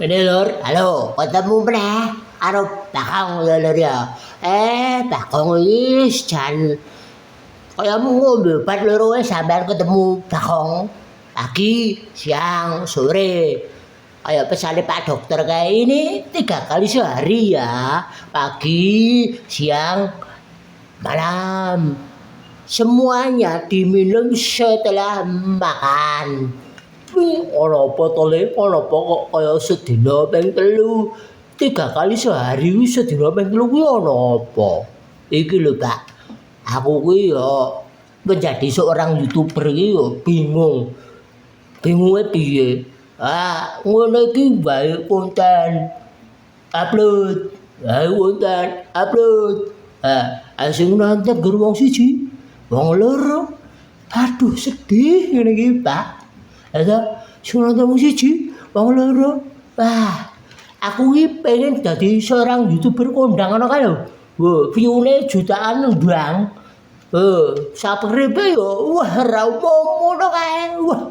Ini lur, halo, ketemu meneh karo Bakong ya lur ya. Bakong wis jan kayamu ngombe obat loro wis sampean ketemu Bakong. Pagi, siang, sore. Kayak pesane Pak Dokter kayak ini 3 kali sehari ya. Pagi, siang, malam. Semuanya diminum setelah makan. Ana apa to Le? Ana apa kok kaya sedina ping 3? 3 kali sehari wis sedina ping 3 kuwi ana apa? Iki lho, Pak. Aku kuwi ya menjadi seorang YouTuber iki ya bingung. Bingunge piye? Ngono iki wae konten upload. Konten upload. Sing nonton gur wong siji, wong loro. Aduh sedih ngene iki, Pak. Sing nonton wong siji, wong loro. Wah, aku iki pengen dadi seorang YouTuber kondang ngono kae lho. View-ne jutaan ndang. Subscribe-e yo wah ra ngono kae. Wah.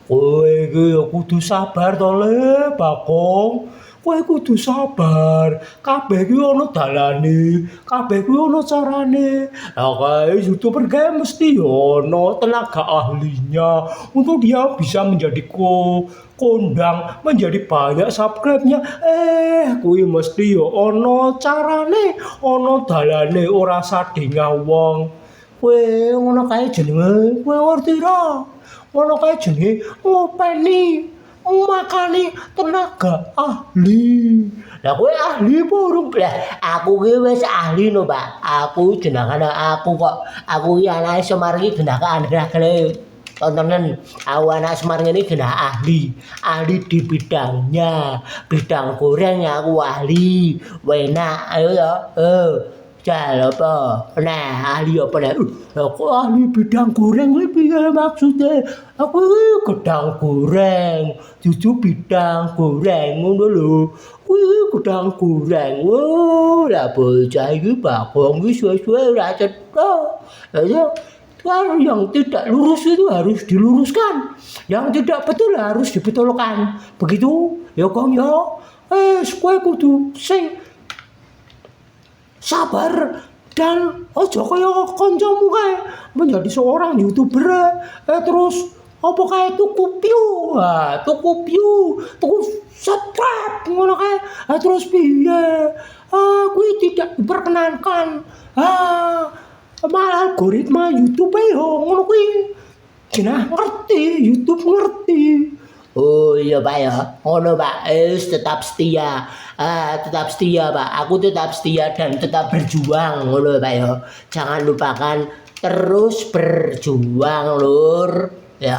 Kowe iki ya kudu sabar to Le, Bakong. Kowe kudu sabar. Kabeh kuwi ana dalane, kabeh kuwi ana carane. Kae YouTuber kae mesti ana tenaga ahlinya untuk dia bisa menjadi kondang, menjadi banyak subscribe-nya. Kuwi mesti ana carane, ana dalane, ora sadinga wong. Kowe ngono kae jenenge, kowe ngerti ra? Ngono kae jenenge ngopeni makani tenaga ahli. Lah kowe ahli apa urung? Lah aku ki wis ahli no, Pak. Aku jenengane aku kok. Aku ki anake Semar iki genah keandragale. Tontonen aku anak Semar ngene genah ahli. Ahli di bidangnya. Bidang goreng aku ahli. Enak ayo ya. Jal apa? Nah, ahli apa nek? Aku ahli bidang goreng kuwi piye maksude? Aku gedang goreng, dudu bidang goreng ngono lho. Kuwi gedang goreng. Lah bocah iki Bakong iki suwe-suwe ora cetha. Ya kan yang tidak lurus itu harus diluruskan. Yang tidak betul harus dibetulkan. Begitu ya Kong ya. Kowe kudu sing sabar dan aja kaya kancamu kae menjadi seorang YouTuber terus apa kae tuku tuku subscribe ngono kae terus piye kuwi tidak diperkenankan malah algoritma YouTube yo ngono kuwi jenah ngerti YouTube ngerti. Oh iya Pak ya, ngono Pak, tetap setia, tetap setia Pak, aku tetap setia dan tetap berjuang ngono Pak ya. Jangan lupakan terus berjuang lur, ya.